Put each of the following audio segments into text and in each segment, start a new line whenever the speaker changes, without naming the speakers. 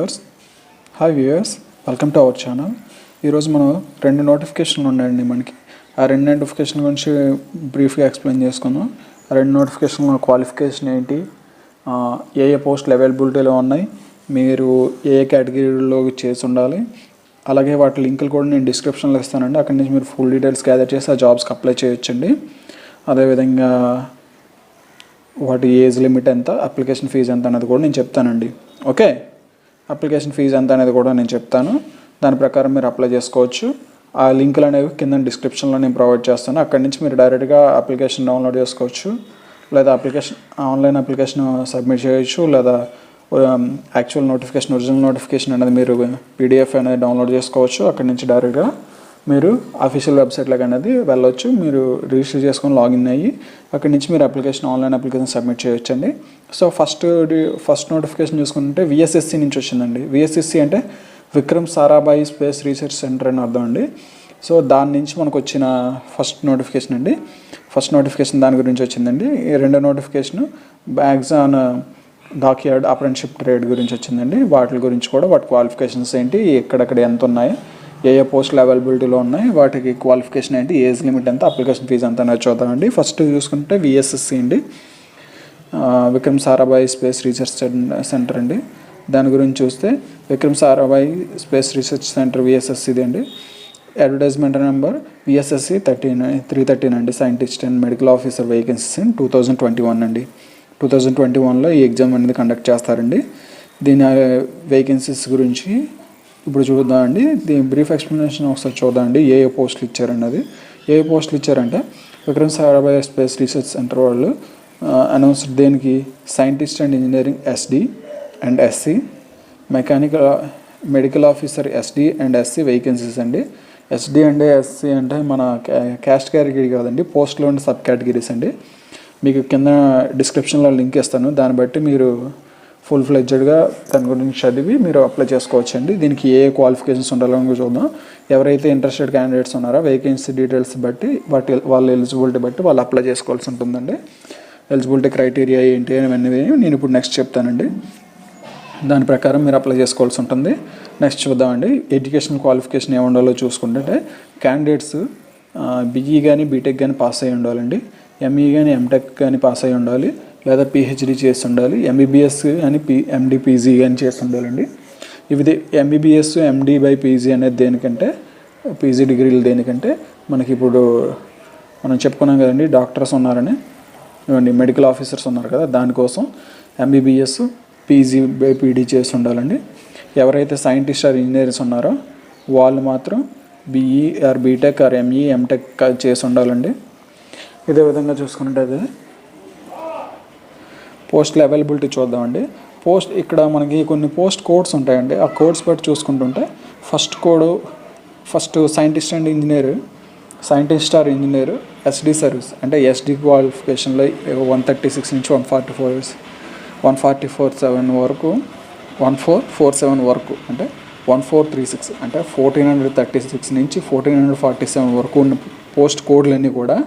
Viewers. Hi viewers, welcome to our channel. ఈరోజు మనం 2 నోటిఫికేషన్లు ఉన్నాయండి మనకి. ఆ 2 నోటిఫికేషన్ల గురించి బ్రీఫ్గా ఎక్స్ప్లెయిన్ చేసుకుందాం. ఆ 2 నోటిఫికేషన్ల క్వాలిఫికేషన్ ఏంటి, ఏ పోస్టులు అవైలబిలిటీలో ఉన్నాయి, మీరు ఏ కేటగిరీలో చేసి ఉండాలి, అలాగే వాటి లింకులు కూడా నేను డిస్క్రిప్షన్లో ఇస్తానండి. అక్కడి నుంచి మీరు ఫుల్ డీటెయిల్స్ గ్యాదర్ చేసి ఆ జాబ్స్కి అప్లై చేయొచ్చండి. అదేవిధంగా వాటి ఏజ్ లిమిట్ ఎంత, అప్లికేషన్ ఫీజు ఎంత అనేది కూడా నేను చెప్తానండి. ఓకే, అప్లికేషన్ ఫీజు ఎంత అనేది కూడా నేను చెప్తాను. దాని ప్రకారం మీరు అప్లై చేసుకోవచ్చు. ఆ లింకులు అనేవి కింద డిస్క్రిప్షన్లో నేను ప్రొవైడ్ చేస్తాను. అక్కడి నుంచి మీరు డైరెక్ట్గా అప్లికేషన్ డౌన్లోడ్ చేసుకోవచ్చు, లేదా ఆన్లైన్ అప్లికేషన్ సబ్మిట్ చేయొచ్చు, లేదా యాక్చువల్ నోటిఫికేషన్, ఒరిజినల్ నోటిఫికేషన్ అనేది మీరు పీడిఎఫ్ అనేది డౌన్లోడ్ చేసుకోవచ్చు. అక్కడి నుంచి డైరెక్ట్గా మీరు అఫీషియల్ వెబ్సైట్లోకి అనేది వెళ్ళొచ్చు. మీరు రిజిస్టర్ చేసుకొని లాగిన్ అయ్యి అక్కడి నుంచి మీరు ఆన్లైన్ అప్లికేషన్ సబ్మిట్ చేయొచ్చండి. సో ఫస్ట్ నోటిఫికేషన్ చూసుకుంటే విఎస్ఎస్సి నుంచి వచ్చిందండి. విఎస్ఎస్సి అంటే Vikram Sarabhai space research centre అని అర్థం అండి. సో దాని నుంచి మనకు వచ్చిన ఫస్ట్ నోటిఫికేషన్ అండి. ఫస్ట్ నోటిఫికేషన్ దాని గురించి వచ్చిందండి. ఈ 2వ notification bags on dockyard apprenticeship trade గురించి వచ్చిందండి. వాటి గురించి కూడా, వాటి క్వాలిఫికేషన్స్ ఏంటి, ఎక్కడెక్కడ ఎంత ఉన్నాయి, ఏ పోస్టులు అవైలబిలిటీలో ఉన్నాయి, వాటికి క్వాలిఫికేషన్ ఏంటి, ఏజ్ లిమిట్ ఎంత, అప్లికేషన్ ఫీజు ఎంత అనేది చూద్దామండి. ఫస్ట్ చూసుకుంటే విఎస్ఎస్సి అండి, Vikram Sarabhai space research centre అండి. దాని గురించి చూస్తే Vikram Sarabhai space research centre విఎస్ఎస్సిది అండి. అడ్వర్టైజ్మెంట్ నెంబర్ విఎస్ఎస్సి 313 అండి. Scientist and medical officer vacancies in 2021 అండి. 2021లో ఈ ఎగ్జామ్ అనేది కండక్ట్ చేస్తారండి. దీని వేకెన్సీస్ గురించి ఇప్పుడు చూద్దామండి. దీని బ్రీఫ్ ఎక్స్ప్లెనేషన్ ఒకసారి చూద్దామండి. ఏ పోస్టులు ఇచ్చారన్నది. ఏ పోస్టులు ఇచ్చారంటే Vikram Sarabhai space research centre వాళ్ళు అనౌన్స్డ్ దేనికి scientist and engineering SD and SC, medical officer SD and SC vacancies అండి. ఎస్డి అండ్ ఎస్సి అంటే మన క్యాస్ట్ కేటగిరీ కాదండి, పోస్ట్లో ఉండే సబ్ కేటగిరీస్ అండి. మీకు కింద డిస్క్రిప్షన్లో లింక్ ఇస్తాను. దాన్ని బట్టి మీరు ఫుల్ ఫ్లెడ్జెడ్గా దాని గురించి చదివి మీరు అప్లై చేసుకోవచ్చు అండి. దీనికి ఏ క్వాలిఫికేషన్స్ ఉండాలో చూద్దాం. ఎవరైతే ఇంట్రెస్టెడ్ క్యాండిడేట్స్ ఉన్నారో వేకెన్సీ డీటెయిల్స్ బట్టి వాళ్ళ ఎలిజిబిలిటీ బట్టి వాళ్ళు అప్లై చేసుకోవాల్సి ఉంటుందండి. ఎలిజిబిలిటీ క్రైటీరియా ఏంటి అవన్నీ నేను ఇప్పుడు నెక్స్ట్ చెప్తానండి. దాని ప్రకారం మీరు అప్లై చేసుకోవాల్సి ఉంటుంది. నెక్స్ట్ చూద్దామండి. ఎడ్యుకేషన్ క్వాలిఫికేషన్ ఏమి ఉండాలో చూసుకుంటే క్యాండిడేట్స్ బీఈ కానీ బీటెక్ కానీ పాస్ అయ్యి ఉండాలండి. ఎంఈ కానీ ఎంటెక్ కానీ పాస్ అయ్యి ఉండాలి, లేదా పిహెచ్డి చేసి ఉండాలి. ఎంబీబీఎస్ కానీ ఎండి పీజీ కానీ చేసి ఉండాలండి. ఇవి ఎంబీబీఎస్ ఎండి బై పీజీ అనేది దేనికంటే, పీజీ డిగ్రీలు దేనికంటే మనకి ఇప్పుడు మనం చెప్పుకున్నాం కదండి, డాక్టర్స్ ఉన్నారని, మెడికల్ ఆఫీసర్స్ ఉన్నారు కదా, దానికోసం ఎంబీబీఎస్ పీజీ బై పీడీ చేసి ఉండాలండి. ఎవరైతే సైంటిస్ట్ ఆర్ ఇంజనీర్స్ ఉన్నారో వాళ్ళు మాత్రం BE or BTech or ME MTech చేసి ఉండాలండి. ఇదే విధంగా చూసుకున్నట్టయితే పోస్టుల అవైలబిలిటీ చూద్దామండి. ఇక్కడ మనకి కొన్ని పోస్ట్ కోడ్స్ ఉంటాయండి. ఆ కోడ్స్ బట్టి చూసుకుంటుంటే first scientist and engineer, scientist or engineer SD service అంటే ఎస్డి క్వాలిఫికేషన్లో 136 నుంచి 147 వరకు 1447 వరకు అంటే 1436 అంటే 1436 నుంచి 1447 వరకు ఉన్న పోస్ట్ కోడ్లన్నీ కూడా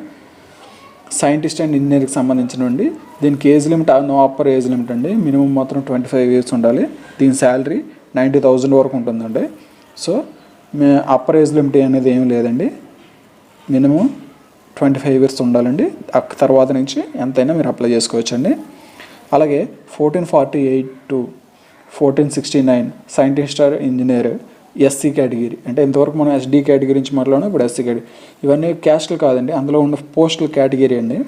సైంటిస్ట్ అండ్ ఇంజనీర్కి సంబంధించినవండి. దీనికి age limit no upper age limit అండి. మినిమం మాత్రం 25 years ఉండాలి. దీని శాలరీ 90,000 వరకు ఉంటుందండి. సో అప్పర్ ఏజ్ లిమిట్ అనేది ఏమి లేదండి. మినిమం 25 years ఉండాలండి. తర్వాత నుంచి ఎంతైనా మీరు అప్లై చేసుకోవచ్చండి. అలాగే 1448 to 1469 scientist or engineer SC category అంటే ఇంతవరకు మనం ఎస్డి కేటగిరీ నుంచి మాట్లాడాం. ఇప్పుడు ఎస్సీ కేటగిరీ ఇవన్నీ క్యాస్ట్లు కాదండి, అందులో ఉన్న పోస్టుల కేటగిరీ అండి.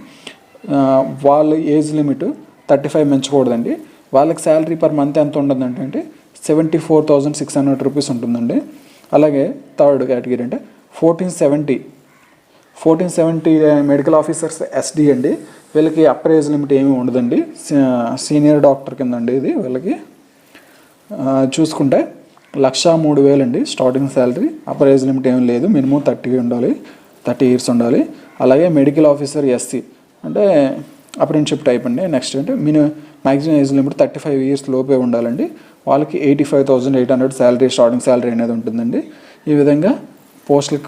వాళ్ళ ఏజ్ లిమిట్ 35 మించకూడదండి. వాళ్ళకి శాలరీ పర్ మంత్ ఎంత ఉంటుందంటే 74,600 రూపీస్ ఉంటుందండి. అలాగే థర్డ్ కేటగిరీ అంటే 1470 మెడికల్ ఆఫీసర్స్ ఎస్డి అండి. వీళ్ళకి అప్పర్ ఏజ్ లిమిట్ ఏమీ ఉండదండి. సీనియర్ డాక్టర్ కింద అండి ఇది. వీళ్ళకి చూసుకుంటే 1,03,000 అండి starting salary. Upper age limit ఏమీ లేదు. మినిమం 30 years ఉండాలి. అలాగే మెడికల్ ఆఫీసర్ ఎస్సీ అంటే అప్రెంటిస్షిప్ టైప్ అండి. నెక్స్ట్ అంటే మ్యాక్సిమం ఏజ్ లిమిట్ 35 years లోపే ఉండాలండి. వాళ్ళకి 85,800 శాలరీ, స్టార్టింగ్ శాలరీ అనేది ఉంటుందండి. ఈ విధంగా పోస్టుల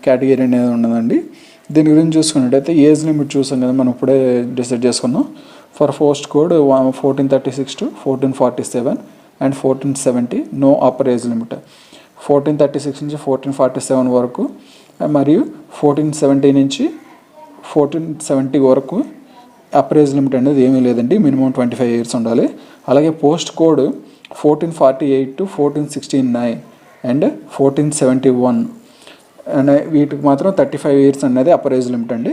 కేటగిరీ అనేది ఉన్నదండి. దీని గురించి చూసుకున్నట్టయితే ఏజ్ లిమిట్ చూసాం కదా, మనం ఇప్పుడే డిసైడ్ చేసుకున్నాం. For post code 1436 to 1447 and 1470 no upper age limit. 1436 నుంచి 1447 వరకు మరియు 1470 నుంచి 1470 వరకు అప్పర్ ఏజ్ లిమిట్ అనేది ఏమీ లేదండి, మినిమం 25 years ఉండాలి. అలాగే post code 1448 to 1469 and 1471 and వీటికి మాత్రం 35 years అనేది అప్పర్ ఏజ్ లిమిట్ అండి.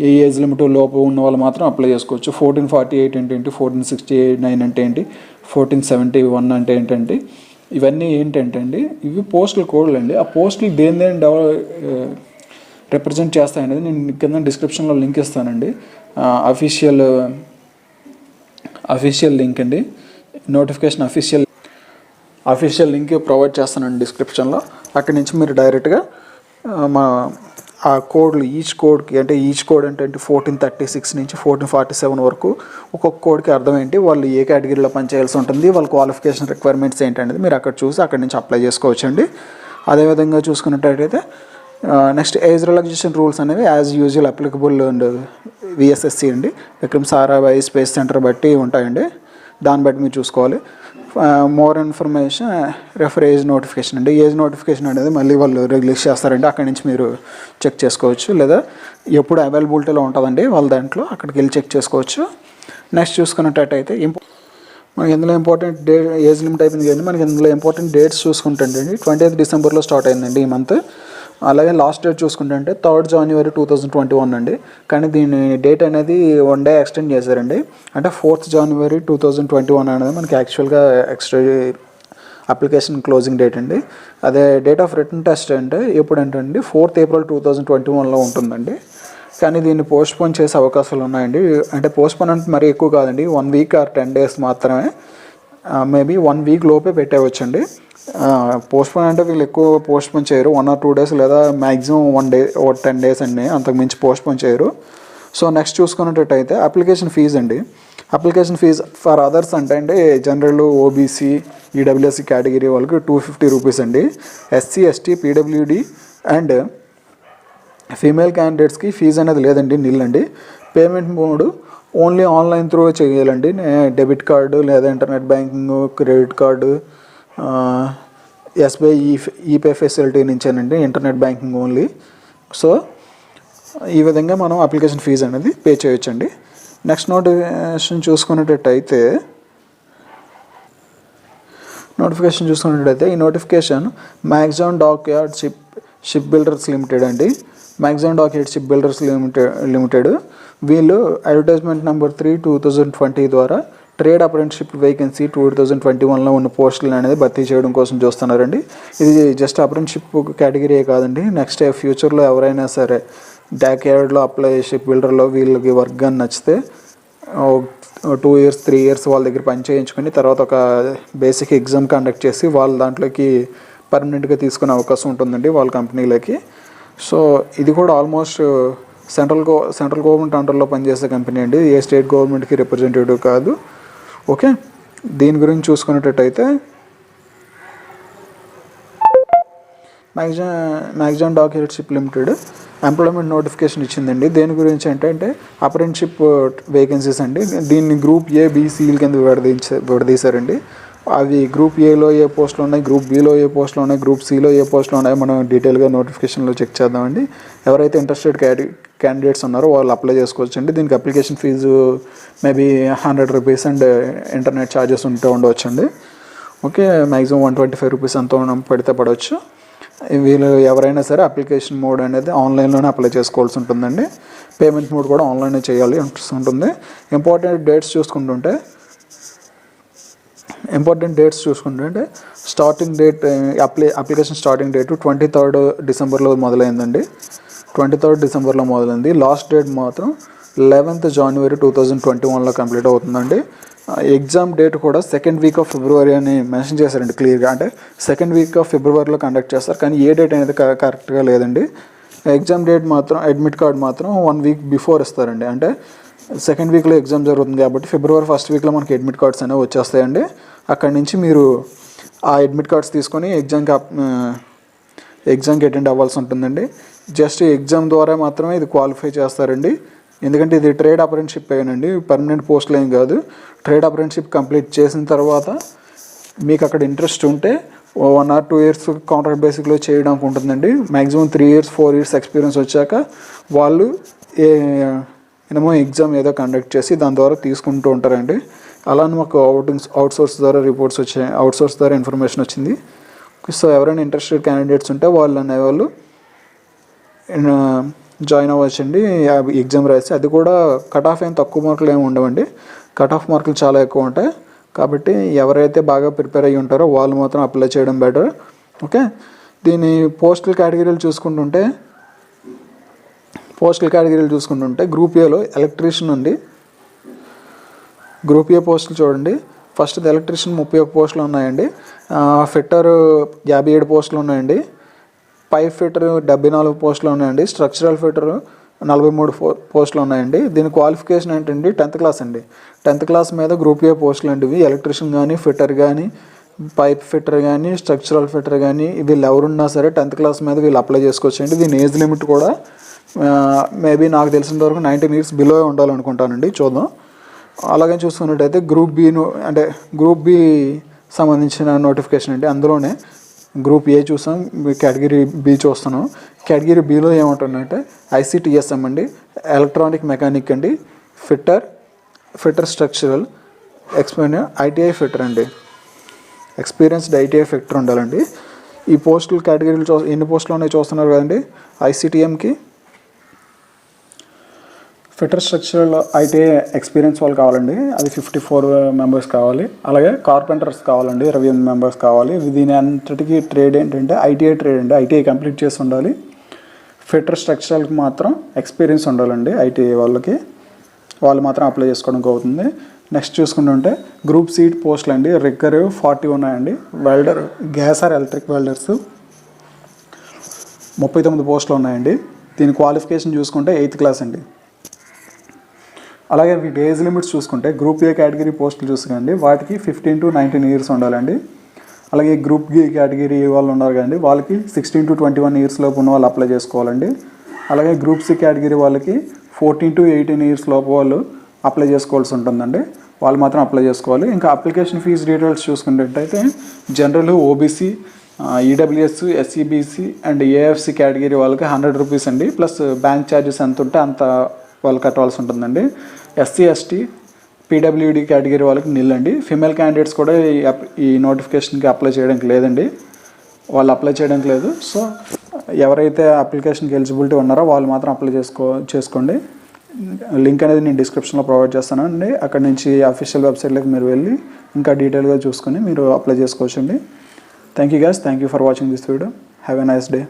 ఏ ఏజ్ లిమిట్ లోపు ఉన్న వాళ్ళు మాత్రం అప్లై చేసుకోవచ్చు. 1448 అంటే ఏంటి, 1469 అంటే ఏంటి, 1471 అంటే ఏంటంటే ఇవన్నీ ఏంటంటే అండి ఇవి పోస్టల్ కోడ్లు అండి. ఆ పోస్టులు దేని రిప్రజెంట్ చేస్తాయనేది నేను కింద డిస్క్రిప్షన్లో లింక్ ఇస్తానండి. అఫీషియల్ లింక్ అండి, నోటిఫికేషన్ అఫీషియల్ లింక్ ప్రొవైడ్ చేస్తానండి డిస్క్రిప్షన్లో. అక్కడి నుంచి మీరు డైరెక్ట్గా మా ఆ కోడ్లు ఈచ్ కోడ్ అంటే 1436 నుంచి 1447 వరకు ఒక్కొక్క కోడ్కి అర్థం ఏంటి, వాళ్ళు ఏ కేటగిరీలో పనిచేయాల్సి ఉంటుంది, వాళ్ళ క్వాలిఫికేషన్ రిక్వైర్మెంట్స్ ఏంటనేది మీరు అక్కడ చూసి అక్కడి నుంచి అప్లై చేసుకోవచ్చండి. అదేవిధంగా చూసుకున్నట్టయితే నెక్స్ట్ ఏజ్ రిలాక్సేషన్ రూల్స్ అనేవి as usual applicable and VSSC అండి, విక్రమ్ సారాభాయ్ స్పేస్ సెంటర్ బట్టి ఉంటాయండి, దాన్ని బట్టి మీరు చూసుకోవాలి. More information refer age notification అండి. ఏజ్ నోటిఫికేషన్ అనేది మళ్ళీ వాళ్ళు రిలీజ్ చేస్తారండి, అక్కడి నుంచి మీరు చెక్ చేసుకోవచ్చు, లేదా ఎప్పుడు అవైలబిలిటీలో ఉంటుందండి వాళ్ళ దాంట్లో, అక్కడికి వెళ్ళి చెక్ చేసుకోవచ్చు. నెక్స్ట్ చూసుకున్నట్టయితే మనకి ఇందులో ఇంపార్టెంట్ ఏజ్ లిమిట్ అయిపోయింది కానీ మనకి ఇందులో ఇంపార్టెంట్ డేట్స్ చూసుకుంటే 20th December స్టార్ట్ అయిందండి ఈ మంత్. అలాగే లాస్ట్ డేట్ చూసుకుంటే 3rd January 2021 అండి, కానీ దీని డేట్ అనేది 1 day ఎక్స్టెండ్ చేశారండి. అంటే 4th January 2021 అనేది మనకి యాక్చువల్గా అప్లికేషన్ క్లోజింగ్ డేట్ అండి. అదే డేట్ ఆఫ్ రిటర్న్ టెస్ట్ అంటే ఎప్పుడంటే అండి 4th April 2021లో ఉంటుందండి. కానీ దీన్ని పోస్ట్పోన్ చేసే అవకాశాలు ఉన్నాయండి. అంటే పోస్ట్పోన్ అంటే మరీ ఎక్కువ కాదండి, 1 week or 10 days మాత్రమే, మేబీ 1 week లోపే పెట్టేవచ్చండి. పోస్ట్పోన్ అంటే వీళ్ళు ఎక్కువ పోస్ట్పోన్ చేయరు, 1 or 2 days లేదా మ్యాక్సిమం 1 day or 10 days అండి, అంతకుమించి పోస్ట్పోన్ చేయరు. సో నెక్స్ట్ చూసుకున్నట్టయితే అప్లికేషన్ ఫీజు అండి. అప్లికేషన్ ఫీజు ఫర్ అదర్స్ అంటే జనరల్, ఓబీసీ, ఈడబ్ల్యూఎస్సీ కేటగిరీ వాళ్ళకి 250 rupees అండి. SC, ST, PWD and female క్యాండిడేట్స్కి ఫీజు అనేది లేదండి, నిల్లండి. Payment mode only online through చేయాలండి, డెబిట్ కార్డు లేదా internet banking, credit card, SBI epay facility నుంచేనండి, ఇంటర్నెట్ బ్యాంకింగ్ ఓన్లీ. సో ఈ విధంగా మనం అప్లికేషన్ ఫీజు అనేది పే చేయొచ్చండి. నెక్స్ట్ నోటిఫికేషన్ చూసుకున్నట్టయితే ఈ notification Mazagon dockyard ship builders limited అండి. Mazagon dockyard ship builders limited వీళ్ళు అడ్వర్టైజ్మెంట్ నెంబర్ 3 2020 ద్వారా ట్రేడ్ అప్రెంటిస్షిప్ వేకెన్సీ 2021లో ఉన్న పోస్టులు అనేది భర్తీ చేయడం కోసం చూస్తున్నారండి. ఇది జస్ట్ అప్రెంటిస్షిప్ కేటగిరీయే కాదండి, నెక్స్ట్ ఫ్యూచర్లో ఎవరైనా సరే డాక్యార్డ్లో అప్లై షిప్ బిల్డర్లో వీళ్ళకి వర్క్ కానీ నచ్చితే 2 years 3 years వాళ్ళ దగ్గర పని చేయించుకొని తర్వాత ఒక బేసిక్ ఎగ్జామ్ కండక్ట్ చేసి వాళ్ళ దాంట్లోకి పర్మనెంట్గా తీసుకునే అవకాశం ఉంటుందండి వాళ్ళ కంపెనీలకి. సో ఇది కూడా ఆల్మోస్ట్ సెంట్రల్ గవర్నమెంట్ అండర్లో పనిచేసే కంపెనీ అండి, ఏ స్టేట్ గవర్నమెంట్కి రిప్రజెంటేటివ్ కాదు. ఓకే, దీని గురించి చూసుకున్నట్టయితే Mazagon dockyard ship limited employment notification ఇచ్చిందండి. దేని గురించి అంటే అప్రెంటిస్షిప్ వేకెన్సీస్ అండి. దీన్ని గ్రూప్ ఏ, బి, సిల కింద విడదీశారండి. అవి గ్రూప్ ఏలో ఏ పోస్టులు ఉన్నాయి, గ్రూప్ బిలో ఏ పోస్టులు ఉన్నాయి, గ్రూప్ సిలో ఏ పోస్టులు ఉన్నాయి, మనం డీటెయిల్గా నోటిఫికేషన్లో చెక్ చేద్దామండి. ఎవరైతే ఇంట్రెస్టెడ్ క్యాండిడేట్స్ ఉన్నారో వాళ్ళు అప్లై చేసుకోవచ్చు అండి. దీనికి application fee maybe 100 rupees and internet charges ఉండవచ్చు అండి. ఓకే, మ్యాక్సిమం 125 rupees అంతా పడితే పడవచ్చు. వీళ్ళు ఎవరైనా సరే అప్లికేషన్ మోడ్ అనేది ఆన్లైన్లోనే అప్లై చేసుకోవాల్సి ఉంటుందండి. పేమెంట్ మోడ్ కూడా ఆన్లైన్లో చేయాలి ఉంటుంది. ఇంపార్టెంట్ డేట్స్ చూసుకుంటే starting date application starting date 23rd December మొదలైందండి. 23rd December మొదలైంది. లాస్ట్ డేట్ మాత్రం 11th January 2021 కంప్లీట్ అవుతుందండి. ఎగ్జామ్ డేట్ కూడా 2nd week of February అని మెన్షన్ చేశారండి క్లియర్గా. అంటే 2nd week of February conduct చేస్తారు, కానీ ఏ డేట్ అనేది కరెక్ట్గా లేదండి. ఎగ్జామ్ డేట్ మాత్రం అడ్మిట్ కార్డ్ మాత్రం 1 week బిఫోర్ ఇస్తారండి. అంటే 2nd weekలో ఎగ్జామ్ జరుగుతుంది కాబట్టి February 1st weekలో మనకి అడ్మిట్ కార్డ్స్ అనేవి వచ్చేస్తాయండి. అక్కడి నుంచి మీరు ఆ అడ్మిట్ కార్డ్స్ తీసుకొని ఎగ్జామ్కి అటెండ్ అవ్వాల్సి ఉంటుందండి. జస్ట్ ఎగ్జామ్ ద్వారా మాత్రమే ఇది క్వాలిఫై చేస్తారండి. ఎందుకంటే ఇది ట్రేడ్ అప్రెంటిస్షిప్ అయ్యానండి, పర్మనెంట్ పోస్టులు ఏం కాదు. ట్రేడ్ అప్రెంటిస్షిప్ కంప్లీట్ చేసిన తర్వాత మీకు అక్కడ ఇంట్రెస్ట్ ఉంటే 1 or 2 years కాంట్రాక్ట్ బేసిక్లో చేయడానికి ఉంటుందండి. మ్యాక్సిమం 3 years 4 years ఎక్స్పీరియన్స్ వచ్చాక వాళ్ళు ఎగ్జామ్ ఏదో కండక్ట్ చేసి దాని ద్వారా తీసుకుంటూ ఉంటారండి. అలానే మాకు అవుట్సోర్స్ ద్వారా రిపోర్ట్స్ వచ్చాయి, అవుట్సోర్స్ ద్వారా ఇన్ఫర్మేషన్ వచ్చింది. సో ఎవరైనా ఇంట్రెస్టెడ్ క్యాండిడేట్స్ ఉంటే వాళ్ళు జాయిన్ అవ్వచ్చండి. ఎగ్జామ్ రాసి అది కూడా కట్ ఆఫ్ ఏం తక్కువ మార్కులు ఏమి ఉండవండి, కట్ ఆఫ్ మార్కులు చాలా ఎక్కువ ఉంటాయి. కాబట్టి ఎవరైతే బాగా ప్రిపేర్ అయ్యి ఉంటారో వాళ్ళు మాత్రం అప్లై చేయడం బెటర్. ఓకే, దీని పోస్టల్ కేటగిరీలు చూసుకుంటుంటే గ్రూప్ ఏలో ఎలక్ట్రీషియన్ ఉంది. గ్రూప్ ఏ పోస్టులు చూడండి. ఫస్ట్ ఎలక్ట్రీషియన్ 31 పోస్టులు ఉన్నాయండి. ఫిట్టర్ 57 పోస్టులు ఉన్నాయండి. పైప్ ఫిట్టర్ 74 పోస్టులు ఉన్నాయండి. స్ట్రక్చరల్ ఫిట్టర్ 43 పోస్టులు ఉన్నాయండి. దీని క్వాలిఫికేషన్ ఏంటండి, 10th క్లాస్ అండి. 10th క్లాస్ మీద గ్రూప్ ఏ పోస్టులు అండి. ఎలక్ట్రీషియన్ కానీ, ఫిట్టర్ కానీ, పైప్ ఫిట్టర్ కానీ, స్ట్రక్చరల్ ఫిట్టర్ కానీ వీళ్ళు ఎవరున్నా సరే 10th క్లాస్ మీద వీళ్ళు అప్లై చేసుకోవచ్చండి. దీని ఏజ్ లిమిట్ కూడా మేబీ నాకు తెలిసినంత వరకు 19 years బిలో ఉండాలనుకుంటానండి. చూద్దాం. అలాగే చూసుకున్నట్టయితే గ్రూప్ బి సంబంధించిన నోటిఫికేషన్ అండి. అందులోనే గ్రూప్ ఏ చూసాం, కేటగిరీ బి చూస్తున్నాం. కేటగిరీ బిలో ఏమంటుందంటే ICTSM అండి, ఎలక్ట్రానిక్ మెకానిక్ అండి, ఫిట్టర్ స్ట్రక్చరల్, ITI ఫిట్టర్ అండి. ఎక్స్పీరియన్స్డ్ ITI ఫిట్టర్ ఉండాలండి. ఈ పోస్టుల కేటగిరీలు ఎన్ని పోస్టులు ఉన్నాయి చూస్తున్నారు కదండి. ICTMకి ఫిట్టర్ స్ట్రక్చరల్ ITI ఎక్స్పీరియన్స్ వాళ్ళు కావాలండి, అది 54 members కావాలి. అలాగే కార్పెంటర్స్ కావాలండి, 28 members కావాలి. దీని అంతటికి ట్రేడ్ ఏంటంటే ITI ట్రేడ్ అండి, ITI కంప్లీట్ చేసి ఉండాలి. ఫిట్టర్ స్ట్రక్చరల్కి మాత్రం ఎక్స్పీరియన్స్ ఉండాలండి. ITI వాళ్ళు మాత్రం అప్లై చేసుకోవడానికి అవుతుంది. నెక్స్ట్ చూసుకుంటుంటే గ్రూప్ సీట్ పోస్టులు అండి. రిగ్గర్ 40 ఉన్నాయండి. Welder, gas or electric welders 39 పోస్టులు ఉన్నాయండి. దీని క్వాలిఫికేషన్ చూసుకుంటే 8th క్లాస్ అండి. అలాగే వీటి ఏజ్ లిమిట్స్ చూసుకుంటే గ్రూప్ ఏ కేటగిరీ పోస్టులు చూసుకోండి, వాటికి 15 to 19 years ఉండాలండి. అలాగే గ్రూప్ బి కేటగిరీ వాళ్ళు ఉన్నారు కదండి, వాళ్ళకి 16 to 21 years లోపు ఉన్న వాళ్ళు అప్లై చేసుకోవాలండి. అలాగే గ్రూప్ సి కేటగిరీ వాళ్ళకి 14 to 18 years లోపు వాళ్ళు అప్లై చేసుకోవాల్సి ఉంటుందండి. వాళ్ళు మాత్రం అప్లై చేసుకోవాలి. ఇంకా అప్లికేషన్ ఫీజు డీటెయిల్స్ చూసుకున్నట్టయితే general, OBC, EWS, SCBC and AFC category వాళ్ళకి 100 rupees అండి. ప్లస్ బ్యాంక్ ఛార్జెస్ ఎంత ఉంటే అంత వాళ్ళు కట్టవలసి ఉంటుందండి. SC, ST, PWD కేటగిరీ వాళ్ళకి నిల్ అండి. ఫిమేల్ క్యాండిడేట్స్ కూడా ఈ నోటిఫికేషన్కి అప్లై చేయడానికి లేదండి, వాళ్ళు అప్లై చేయడానికి లేదు. సో ఎవరైతే అప్లికేషన్కి ఎలిజిబిలిటీ ఉన్నారో వాళ్ళు మాత్రం అప్లై చేసుకోండి. లింక్ అనేది నేను డిస్క్రిప్షన్లో ప్రొవైడ్ చేస్తాను అండి. అక్కడ నుంచి అఫీషియల్ వెబ్సైట్లోకి మీరు వెళ్ళి ఇంకా డీటెయిల్గా చూసుకొని మీరు అప్లై చేసుకోవచ్చండి. Thank you guys, thank you for watching this video. Have a nice day.